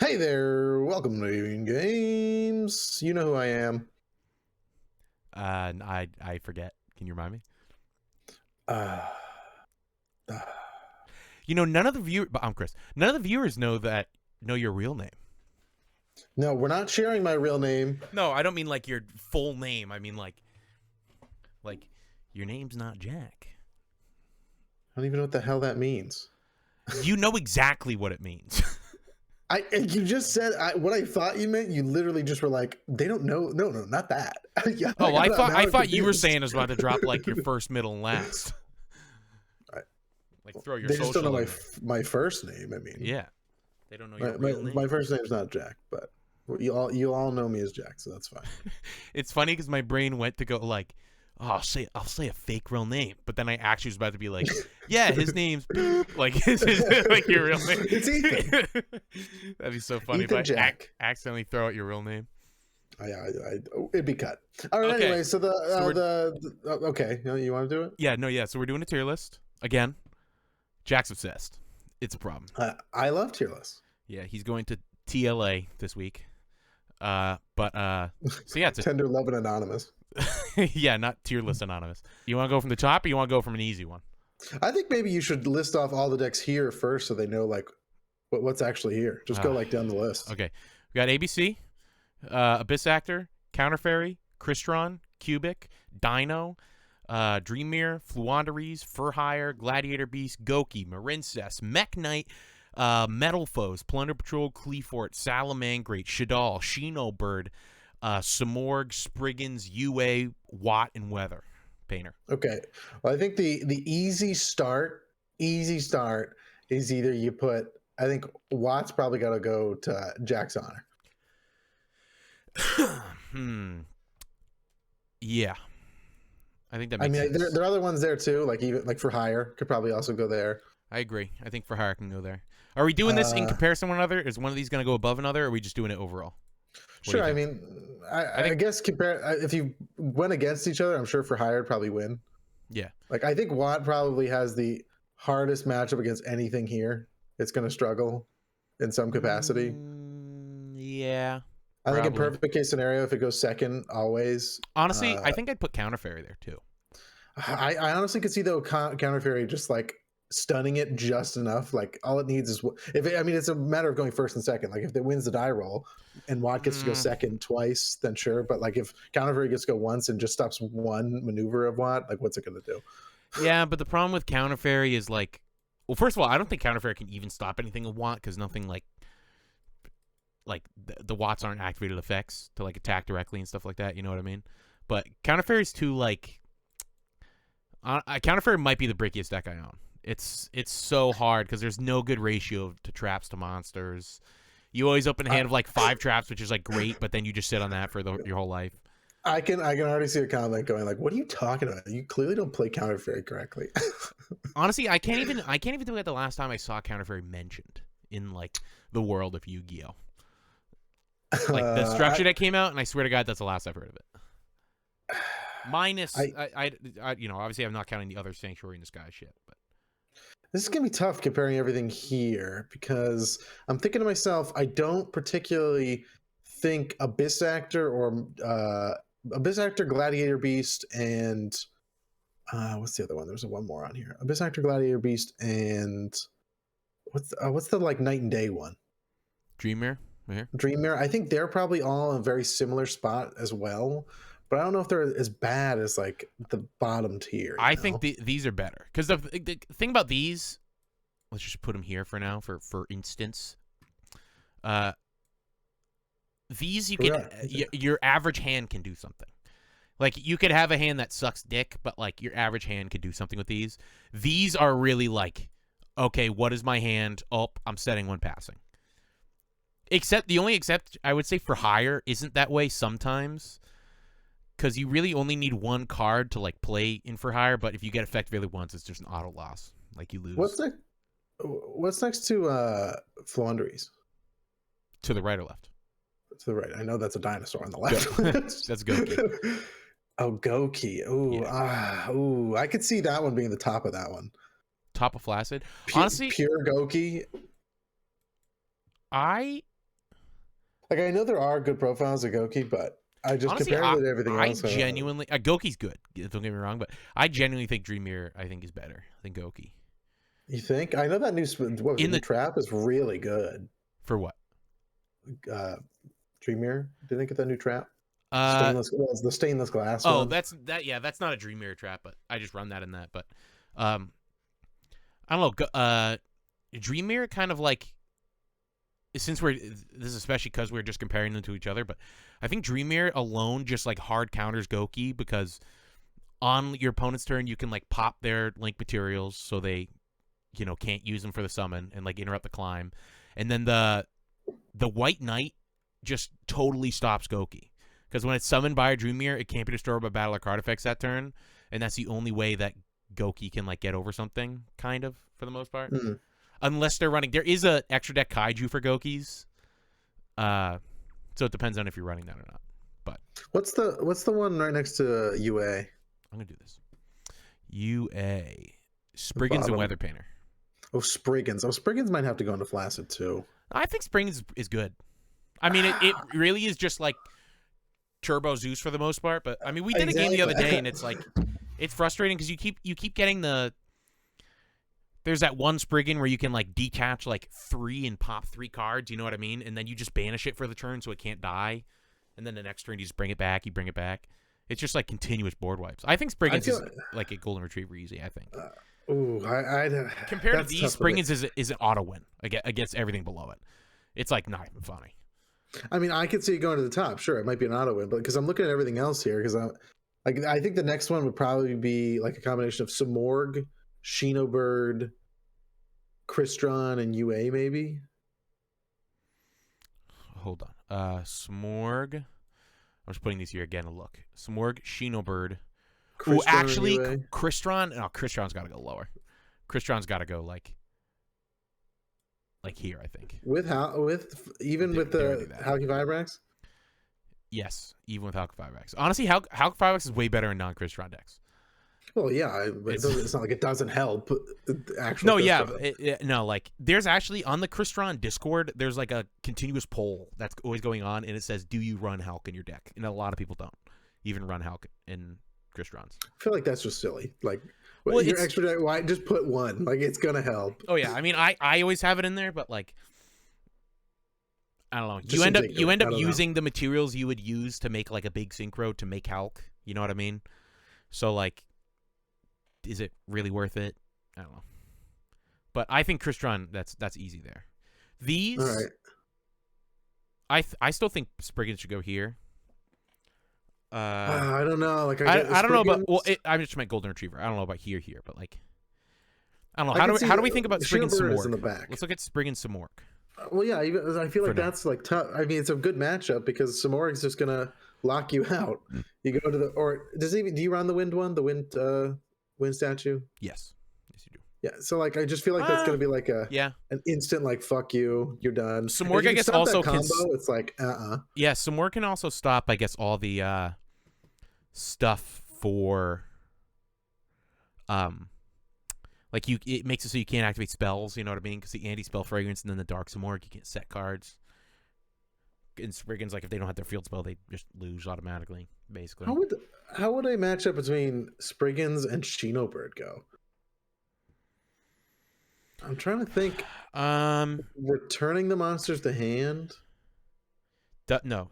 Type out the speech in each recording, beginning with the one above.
Hey there, welcome to Evening Games. You know who I am. I forget. Can you remind me? Uh, uh, You know, none of the viewers. I'm Chris. None of the viewers know your real name. no, we're not sharing my real name. No, I don't mean like your full name. I mean like your name's not Jack. I don't even know what the hell that means. You know exactly what it means. You just said what I thought you meant. You literally just were like, they don't know. No, not that. Yeah, Oh, like, I I'm thought you were confused. saying I was about to drop like your first, middle, and last. I- Like throw your They just don't know social in there. my first name. I mean, Yeah, they don't know my, your my, real name. my first name's not Jack, but you all know me as Jack, so that's fine. It's funny because my brain went to go like, oh, I'll say a fake real name, but then I actually was about to be like, yeah, his name's Boop. Like his like your real name. It's Ethan. That'd be so funny Ethan if I Jack. accidentally throw out your real name. It'd be cut. All right. Okay, Anyway, so so okay. You want to do it? yeah, no, yeah. So we're doing a tier list again. Jack's obsessed. It's a problem. I love tier lists. Yeah, he's going to TLA this week. So yeah, it's Tender Love and Anonymous. yeah, not tier list anonymous. You want to go from the top, or you want to go from an easy one? I think maybe you should list off all the decks here first, so they know like what's actually here. Just go like down the list. Okay, we got ABC, Abyss Actor, Counter Fairy, Crystron, Cubic, Dino, Dreammere, Fluondaries, Fur Hire, Gladiator Beast, Goki, Marincess, Mech Knight, Metal Foes, Plunder Patrol, Cleafort, Salamangrate, Shadal, Shino Bird, Samorg, Spriggans, UA, Watt, and Weather Painter. Okay. Well, I think the easy start is either you put. I think Watt's probably got to go to Jack's honor. Yeah. I think that I makes mean, sense. there are other ones there too, like even like For Hire could probably also go there. I agree. I think For Hire can go there. Are we doing this in comparison to one another? Is one of these going to go above another, or are we just doing it overall? Sure. I mean, I guess if you went against each other, I'm sure For Hire would probably win. Yeah. Like I think Watt probably has the hardest matchup against anything here. It's going to struggle in some capacity. Yeah. I think in perfect case scenario, if it goes second, always. Honestly, I think I'd put Counter Fairy there too. I honestly could see though Counter Fairy just like stunning it just enough. Like all it needs is it's a matter of going first and second. Like if it wins the die roll and Watt gets to go second twice, then sure. But like if Counter Fairy gets to go once and just stops one maneuver of Watt, like what's it going to do? Yeah, but the problem with Counter Fairy is like, well, first of all, I don't think Counter Fairy can even stop anything of Watt because nothing like the Watts aren't activated effects to like attack directly and stuff like that. You know what I mean? But Counter Fairy's too like. Counter Fairy might be the brickiest deck I own. It's so hard because there's no good ratio to traps to monsters. You always open a hand of like 5 traps, which is like great, but then you just sit on that for your whole life. I can already see a comment going like, "What are you talking about? You clearly don't play Counter Fairy correctly." Honestly, I can't even think of the last time I saw Counter Fairy mentioned in like the world of Yu-Gi-Oh. Like the structure that came out, and I swear to God, that's the last I've heard of it. Minus, I obviously I'm not counting the other Sanctuary in the Sky shit, but this is gonna be tough comparing everything here because I'm thinking to myself, I don't particularly think Abyss Actor or Abyss Actor, Gladiator Beast, and what's the other one? There's one more on here. Abyss Actor, Gladiator Beast, and what's the like Night and Day one? Dreammere. Right. Dreammere. I think they're probably all in a very similar spot as well. But I don't know if they're as bad as like the bottom tier. I think these are better because the thing about these, let's just put them here for now. For instance, these you can your average hand can do something. Like you could have a hand that sucks dick, but like your average hand could do something with these. These are really like, okay, what is my hand? Oh, I'm setting one passing. Except I would say For Hire isn't that way sometimes. Because you really only need one card to like play in For Hire, but if you get effectively once, it's just an auto loss. Like you lose. What's next to Fluondaries? To the right or left? To the right. I know that's a dinosaur on the left. That's Goki. Oh, Goki. Ooh, yeah. I could see that one being the top of that one. Top of Flaccid. Honestly, pure Goki. I Like I know there are good profiles of Goki, but I just Honestly, compare it to everything I else. genuinely Goki's good. Don't get me wrong, but I genuinely think Dream Mirror is better than Goki. You think? I know that what was it, In new the trap is really good. for what? Uh, Dream Mirror, did they get that new trap? Uh Stainless. Well, it's the stainless glass oh, one. that's that. Yeah, that's not a Dream Mirror trap, but I just run that in that. But um, I don't know. Dream Mirror kind of like since this is especially because we're just comparing them to each other, but I think Dream Mirror alone just like hard counters Goki because on your opponent's turn you can like pop their link materials so they can't use them for the summon and like interrupt the climb, and then the White Knight just totally stops Goki because when it's summoned by a Dream Mirror, it can't be destroyed by battle or card effects that turn, and that's the only way that Goki can like get over something, kind of, for the most part. Mm. Unless they're running, there is a extra deck Kaiju for Gokis, so it depends on if you're running that or not. But What's the one right next to UA? I'm gonna do this. UA Spriggans and Weather Painter. Oh, Spriggans. Oh, Spriggans might have to go into Flaccid too. I think Spriggans is good. I mean, it really is just like Turbo Zeus for the most part. But I mean, we did a game the other day, and it's like it's frustrating because you keep getting the. There's that one Spriggan where you can like detach like 3 and pop 3 cards. You know what I mean? And then you just banish it for the turn so it can't die. And then the next turn you just bring it back. You bring it back. It's just like continuous board wipes. I think Spriggans is like a golden retriever easy. I think. Compared to these, Spriggans is an auto win against everything below it. It's like not even funny. I mean, I could see it going to the top. Sure, it might be an auto win, but because I'm looking at everything else here, because I think the next one would probably be like a combination of Samorg, Shinobird, Crystron, and UA maybe. Hold on. Smorg. I'm just putting these here again to look. Smorg, Shinobird. Oh, actually, Crystron. No, Crystron's got to go lower. Crystron's got to go like here, I think. With the Halky Vibrax? Yes, even with Halky Vibrax. Honestly, Halky Vibrax is way better in non-Crystron decks. Well, yeah, but it's not like it doesn't help. No, Crystron. No, like there's actually on the Crystron Discord, there's like a continuous poll that's always going on, and it says, "Do you run Hulk in your deck?" And a lot of people don't even run Hulk in Krystrons. I feel like that's just silly. Like, well, your extra deck, why just put one? Like, it's gonna help. Oh yeah, I mean, I always have it in there, but like, I don't know. You end up using the materials you would use to make like a big synchro to make Hulk. You know what I mean? So like, is it really worth it? I don't know. But I think Crystron, that's easy there. These, all right. I still think Spriggan should go here. I don't know. Like I don't know, but I just meant Golden Retriever. I don't know about here, but like, I don't know. How do we think about Spriggan Samorg? In the back. Let's look at Spriggan Samorg. Well, yeah, I feel like that's like tough. I mean, it's a good matchup because Samorg's just gonna lock you out. You go to do you run the wind one? The wind statue? Yes, you do. Yeah, so like I just feel like that's gonna be like an instant like fuck you, you're done. Samorg I guess also combo, it's like Yeah, Samorg can also stop I guess all the stuff for like it makes it so you can't activate spells, you know what I mean? Because the anti-spell fragrance and then the dark Samorg, you can't set cards. And Spriggan's like if they don't have their field spell, they just lose automatically, basically. How would a matchup between Spriggans and Shinobird go? I'm trying to think. Returning the monsters to hand? No,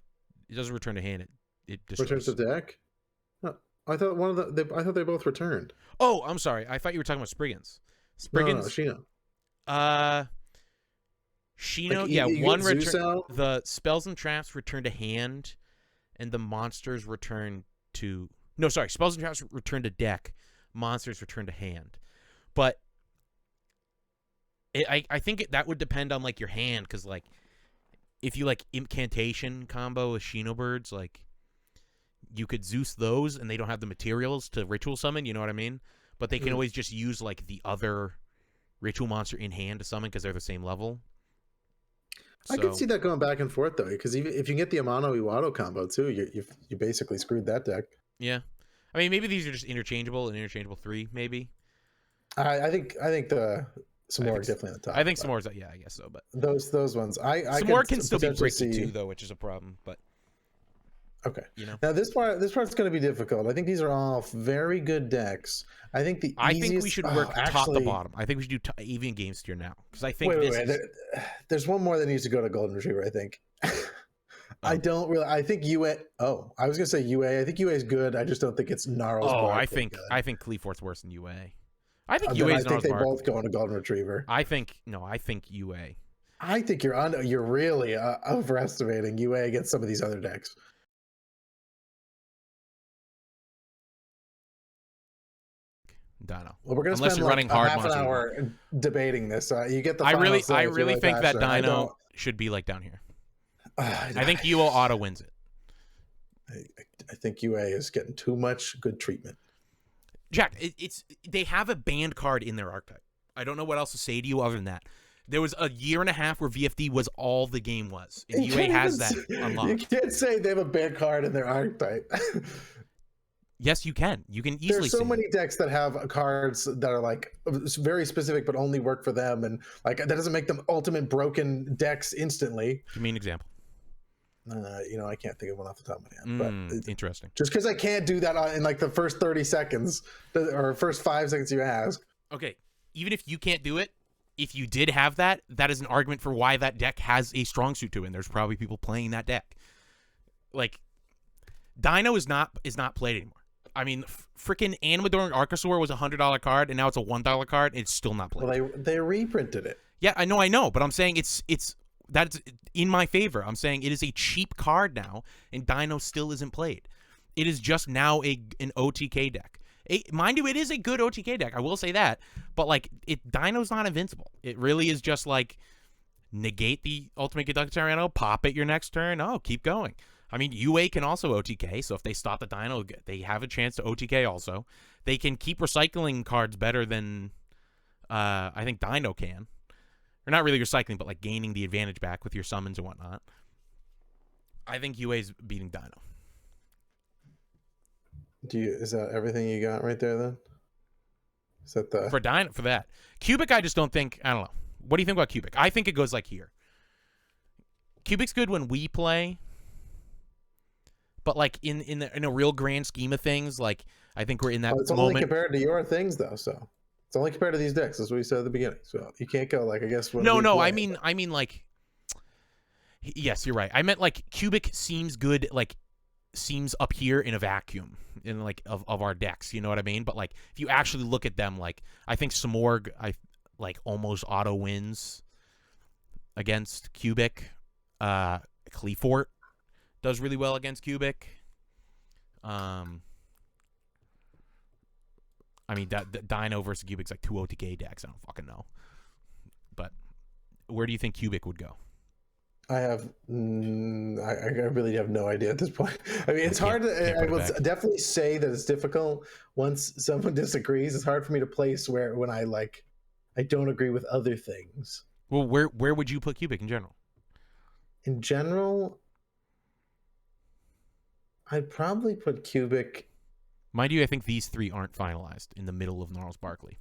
it doesn't return to hand. It returns to deck. No, I thought I thought they both returned. Oh, I'm sorry. I thought you were talking about Spriggans. Spriggans. No, Shino. Like, yeah, one return. The spells and traps return to hand, and the monsters return to. No, sorry. Spells and traps return to deck. Monsters return to hand. But I think that would depend on like your hand, because like if you like incantation combo with Shinobirds, like you could Zeus those, and they don't have the materials to ritual summon. You know what I mean? But they can always just use like the other ritual monster in hand to summon because they're the same level. I can see that going back and forth though, because even if you get the Amano Iwado combo too, you basically screwed that deck. Yeah, I mean maybe these are just interchangeable, an interchangeable 3 maybe. I think the Samorg definitely on the top. I think Samorg's, yeah, I guess so. But those ones, I Samorg could can still be potentially bricky see too, though, which is a problem. But okay, you know, now this part's going to be difficult. I think these are all very good decks. I think the I easiest. think we should work top to actually, bottom. I think we should do even games tier now because I think wait. There's one more that needs to go to Golden Retriever. I think. I don't really. I think UA. Oh, I was gonna say UA. I think UA is good. I just don't think it's Gnarls. Oh, Barkley I think Cleafort's worse than UA. I think then UA I is think Gnarls they Barkley. both go into Golden Retriever. I think UA. I think you're really overestimating UA against some of these other decks. Dino. Well, we're gonna Unless spend you're running hard half an hour debating this. You get the. I really think that passionate. Dino should be like down here. I think UO auto wins it. I think UA is getting too much good treatment. Jack, they have a banned card in their archetype. I don't know what else to say to you other than that. There was a year and a half where VFD was all the game was, and UA has that unlocked. You can't say they have a banned card in their archetype. Yes, you can. You can easily. There's so many decks that have cards that are like very specific, but only work for them, and like that doesn't make them ultimate broken decks instantly. Give me an example. I can't think of one off the top of my head. But interesting. Just because I can't do that in like the first 30 seconds or first 5 seconds you ask. Okay, even if you can't do it, if you did have that, that is an argument for why that deck has a strong suit to it. And there's probably people playing that deck. Like, Dino is not played anymore. I mean, freaking Animadoring Archosaur was a $100 card, and now it's a $1 card. And it's still not played. Well, they reprinted it. Yeah, I know, but I'm saying that's in my favor. I'm saying it is a cheap card now, and Dino still isn't played. It is just now an OTK deck. Mind you, it is a good OTK deck. I will say that, but like Dino's not invincible. It really is just like negate the Ultimate Conductor Tyranno, pop it your next turn. Oh, keep going. I mean, UA can also OTK, so if they stop the Dino, they have a chance to OTK also. They can keep recycling cards better than I think Dino can. Or not really recycling, but like gaining the advantage back with your summons and whatnot. I think UA's beating Dino. Is that everything you got right there then? Is that the for that? Cubic, I just don't think. I don't know. What do you think about Cubic? I think it goes like here. Cubic's good when we play, but like in a real grand scheme of things, like I think we're in that it's moment. Only compared to your things though, so it's only compared to these decks. That's what we said at the beginning. So you can't go like I guess. No. I mean like. Yes, you're right. I meant like Cubic seems good. Like seems up here in a vacuum in like of our decks, you know what I mean? But like if you actually look at them, like I think Samorg like almost auto wins against Cubic. Cleafort does really well against Cubic. I mean that Dino versus Cubic's like 2 OTK decks. I don't fucking know. But where do you think Cubic would go? I really have no idea at this point. I mean, it's hard to. I will definitely say that it's difficult once someone disagrees. It's hard for me to place when I don't agree with other things. Well, where would you put Cubic in general? In general, I'd probably put Cubic. Mind you, I think these three aren't finalized in the middle of Gnarls Barkley.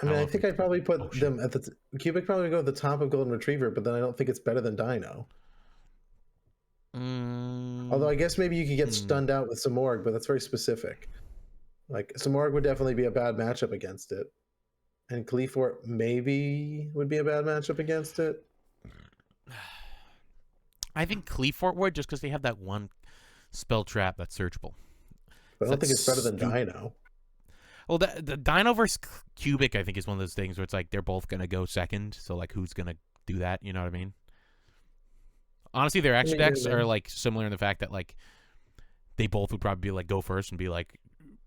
I mean, I think I'd probably put them at the Cubic. Probably go at the top of Golden Retriever, but then I don't think it's better than Dino. Although I guess maybe you could get stunned out with Samorg, but that's very specific. Like Samorg would definitely be a bad matchup against it, and Cleafort maybe would be a bad matchup against it. I think Cleafort would just because they have that one spell trap that's searchable. But I don't think it's better than Dino. Well, the Dino versus Cubic, I think, is one of those things where it's like they're both going to go second. So, like, who's going to do that? You know what I mean? Honestly, their extra decks are, like, similar in the fact that, like, they both would probably be, like, go first and be like...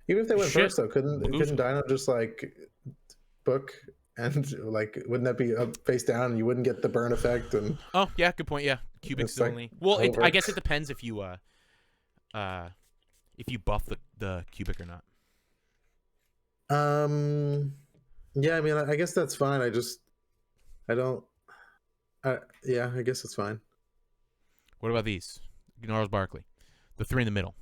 Even if they went first, though, couldn't Dino just, like, book and, like, wouldn't that be up face down and you wouldn't get the burn effect? And oh, yeah, good point, yeah. Cubic's only... Like well, I guess it depends if you buff the Cubic or not. Yeah, I mean, I guess that's fine. I guess it's fine. What about these? Gnarls Barkley. The three in the middle.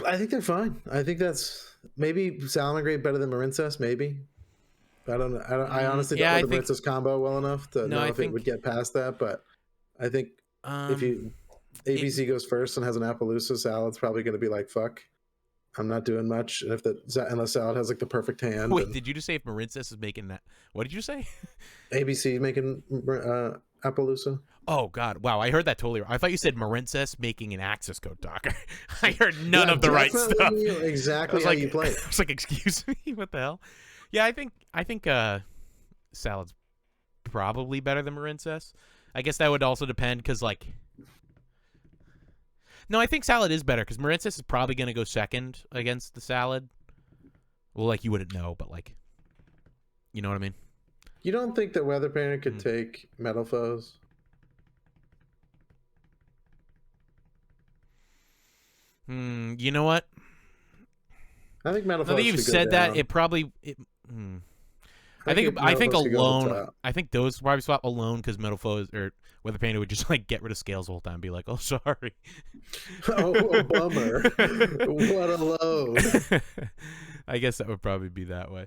I think they're fine. I think that's maybe Salamangreat better than Marincess, maybe. I don't know. I honestly don't Yeah, know I the think Princess combo well enough to no, know I if it would think get past that. But I think if um you it ABC goes first and has an Appaloosa, Salad's probably going to be like, "Fuck, I'm not doing much." And if unless Salad has like the perfect hand, wait, and did you just say if Marincess is making that? What did you say? ABC making Appaloosa. Oh God! Wow, I heard that totally wrong. I thought you said Marincess making an access code docker. I heard none Yeah, of the right stuff. definitely I exactly was how like, you play I it. was like, excuse me, what the hell? Yeah, I think Salad's probably better than Marincess. I guess that would also depend because like, no, I think Salad is better because Marincess is probably gonna go second against the Salad. Well, like you wouldn't know, but like, you know what I mean? You don't think that Weather Painter could Mm. take Metal Foes? You know what? I think Metal Now that Foes you've should go said that, down. it probably hmm. I think I Metal think Foes could go to the alone. top. I think those probably swap alone because Metal Foes or Weather Painter would just like get rid of scales the whole time, and be like, "Oh, sorry." Oh, bummer! What a load. I guess that would probably be that way.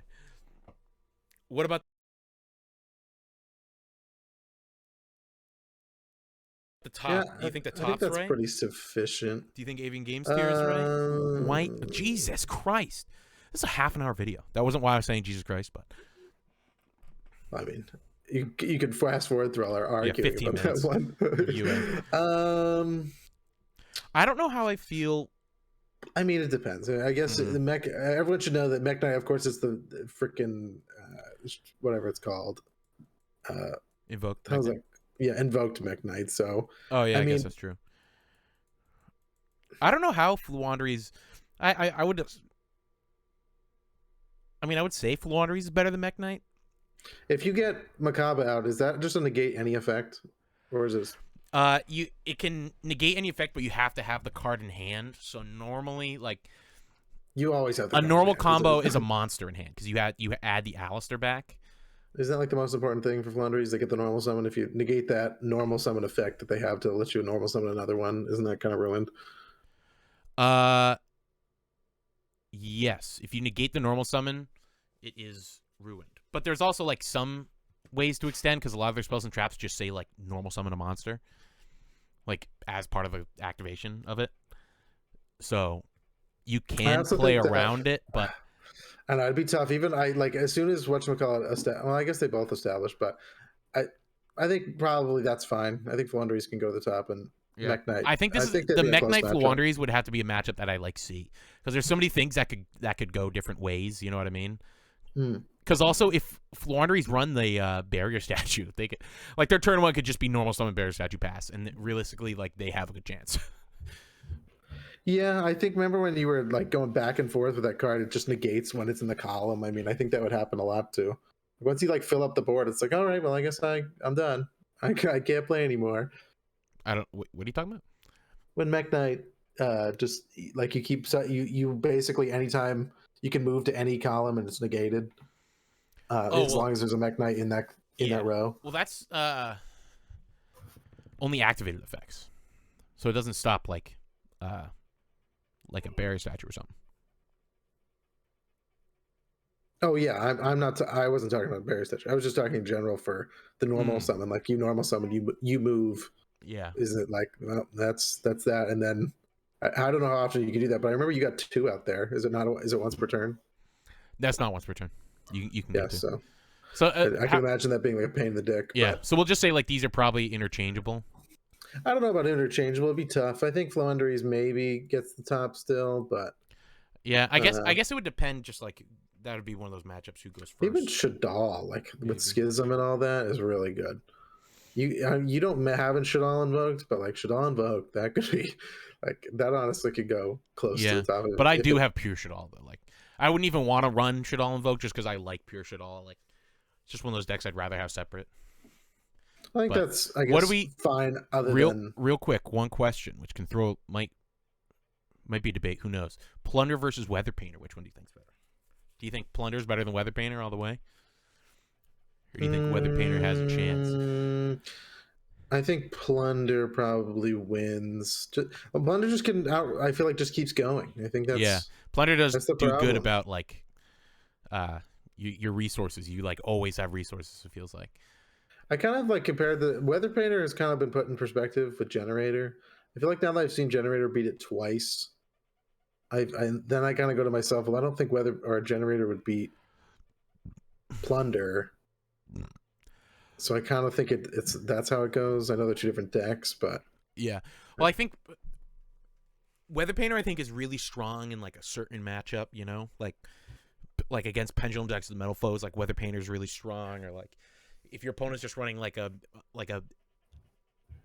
What about the Yeah, top? Do you think the I think top's that's right? pretty sufficient. Do you think Avian Games tier is right? White. Um, Jesus Christ! This is a half an hour video. That wasn't why I was saying Jesus Christ, but I mean, you could fast forward through all our yeah, arguing 15 about that minutes. one. UA. um, I don't know how I feel. I mean, it depends. I guess the mech. Everyone should know that Mech Knight, of course, is the freaking whatever it's called. Invoke How's Mech. that? Yeah, invoked Mech Knight. So, Oh yeah, I I guess mean, that's true. I don't know how Fluandre's. I would. I mean, I would say Fluandre's is better than Mech Knight. if you get Macabre out, is that just to negate any effect, or is this? It can negate any effect, but you have to have the card in hand. So normally, like You always have the a card in normal hand, combo is a monster in hand because you add the Alistair back. Isn't that like the most important thing for Flandre? Is they get the normal summon. If you negate that normal summon effect that they have to let you normal summon another one, isn't that kind of ruined? Uh, yes. If you negate the normal summon, it is ruined. But there's also like some ways to extend because a lot of their spells and traps just say like normal summon a monster, like as part of the activation of it. So you I can also play think that, around it, but and it'd be tough. Even I like as soon as whatchamacallit, well, I guess they both established, but I, I think probably that's fine. I think Flandres can go to the top and yeah, Mech Knight. I think I this is think they'd the be a Mech close Knight matchup. Fluandres would have to be a matchup that I like see because there's so many things that could go different ways. You know what I mean? Hmm. Because also, if Fluandres run the barrier statue, they could like their turn one could just be normal summon barrier statue pass, and realistically, like they have a good chance. Yeah, I think remember when you were like going back and forth with that card, it just negates when it's in the column. I mean, I think that would happen a lot too. Once you like fill up the board, it's like, all right, well, I guess I'm done. I can't play anymore. I don't. What are you talking about? When Mech Knight, just like you keep you basically anytime you can move to any column and it's negated, Oh as well, long as there's a Mech Knight in yeah. that row. Well, that's only activated effects, so it doesn't stop like a barrier statue or something. Oh yeah, I'm not. I wasn't talking about barrier statue. I was just talking in general for the normal summon. Like you normal summon, you move. Yeah. Is it like, well, that's that, and then I don't know how often you can do that, but I remember you got two out there. Is it not? Is it once per turn? That's not once per turn. You can Yeah, get two. so So I can imagine that being like a pain in the dick. yeah. But So we'll just say like these are probably interchangeable. I don't know about interchangeable. It'd be tough. I think Flandres maybe gets the top still, but Yeah, I guess it would depend. Just like that would be one of those matchups. Who goes even first? Shadal, like Maybe. with Schism and all that, is really good. You don't haven't Shadal invoked, but like Shadal invoked, that could be like that. Honestly, could go close to Yeah, the top of it. but I do have pure Shadal though. Like I wouldn't even want to run Shadal Invoke just because I like pure Shadal. Like it's just one of those decks I'd rather have separate. I think But that's I guess what do we fine. Other real than real quick, one question which can throw might be a debate. Who knows? Plunder versus Weather Painter. Which one do you think's better? Do you think Plunder's better than Weather Painter all the way? Or do you think Weather Painter has a chance? I think Plunder probably wins. Plunder just can out. I feel like just keeps going. I think that's Plunder does the do good problem. about like your resources. You like always have resources. It feels like. I kind of like compared the Weather Painter has kind of been put in perspective with Generator. I feel like now that I've seen Generator beat it twice, then I kind of go to myself, well, I don't think Weather or Generator would beat Plunder. So I kind of think that's how it goes. I know they're two different decks, but yeah. Well, I think Weather Painter I think is really strong in like a certain matchup. You know, like against Pendulum decks and Metal Foes, like Weather Painter is really strong, or like if your opponent's just running like a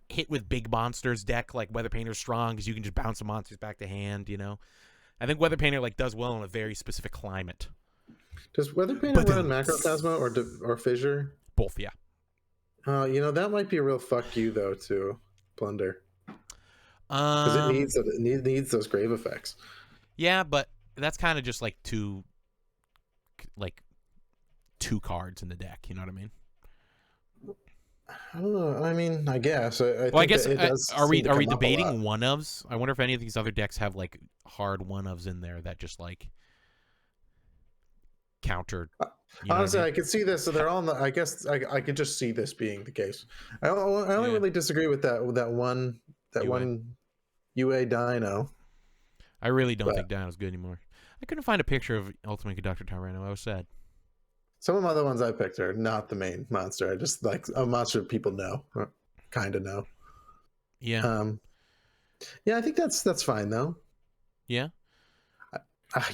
hit with big monsters deck, like Weather Painter's strong because you can just bounce the monsters back to hand. You know, I think Weather Painter like does well in a very specific climate. Does Weather Painter run Macrocosmo or Fissure? Both, yeah. You know, that might be a real fuck you though to Plunder, because it needs those grave effects. Yeah, but that's kind of just like two cards in the deck. You know what I mean? I don't know. I mean, I guess. I guess it does. Are we debating one ofs? I wonder if any of these other decks have like hard one ofs in there that just like counter. Honestly, I could see this. So they're all. I guess I could just see this being the case. I only really disagree with that one UA Dino. I really don't think Dino's good anymore. I couldn't find a picture of Ultimate Conductor Tyranno. I was sad. Some of the other ones I picked are not the main monster. I just like a monster people know, kind of know. Yeah. Yeah, I think that's fine though. Yeah.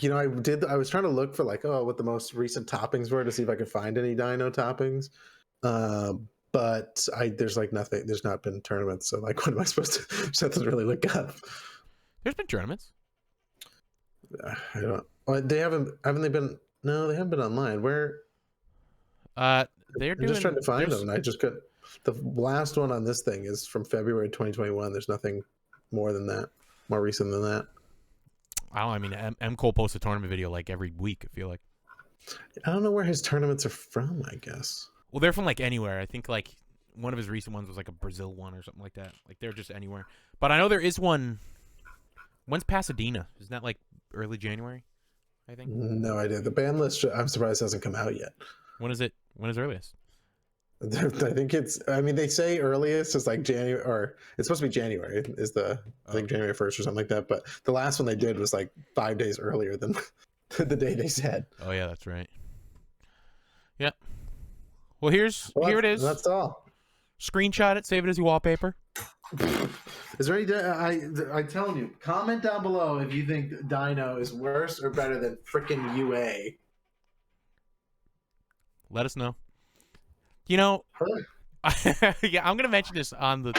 You know, I was trying to look for like, what the most recent toppings were to see if I could find any Dino toppings. But there's like nothing. There's not been tournaments, so like, what am I supposed to? There's nothing to really look up. There's been tournaments. I don't. They haven't. Haven't they been? No, they haven't been online. Where? They're just trying to find them, and I just couldn't. The last one on this thing is from February 2021. There's nothing more than that, more recent than that. I mean, M. Cole posts a tournament video like every week, I feel like. I don't know where his tournaments are from, I guess. Well, they're from like anywhere. I think like one of his recent ones was like a Brazil one or something like that. Like they're just anywhere. But I know there is one. When's Pasadena? Isn't that like early January? I think. No idea. The ban list, I'm surprised, hasn't come out yet. When is it? When is earliest? I think it's. I mean, they say earliest is like January, or it's supposed to be January. Is I think January 1st or something like that. But the last one they did was like 5 days earlier than the day they said. Oh yeah, that's right. Yeah. Well, here it is. That's all. Screenshot it. Save it as your wallpaper. Is there any? I'm telling you. Comment down below if you think Dino is worse or better than freaking UA. Let us know. You know, yeah, I'm gonna mention this on the.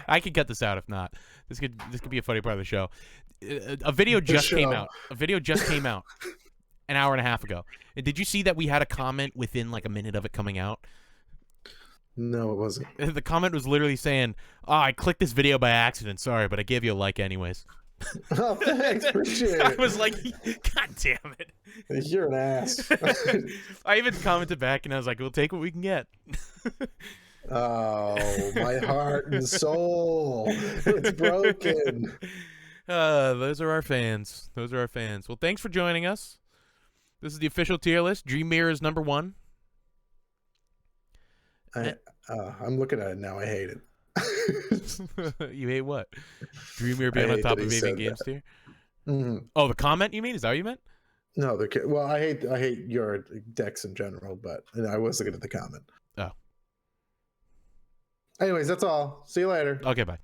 I could cut this out if not. This could be a funny part of the show. A video just came out. A video just came out an hour and a half ago. And did you see that we had a comment within like a minute of it coming out? No, it wasn't. The comment was literally saying, "Oh, I clicked this video by accident. Sorry, but I gave you a like anyways." Oh, thanks. Appreciate it. I was like, God damn it. You're an ass. I even commented back and I was like, we'll take what we can get. Oh, my heart and soul. It's broken. Those are our fans. Well, thanks for joining us. This is the official tier list. Dream Mirror is number 1. I'm looking at it now. I hate it. You hate what? Dream Mirror being on top of AV Games tier? Mm-hmm. Oh, the comment you mean? Is that what you meant? No, well, I hate your decks in general, but I was looking at the comment. Oh. Anyways, that's all. See you later. Okay, bye.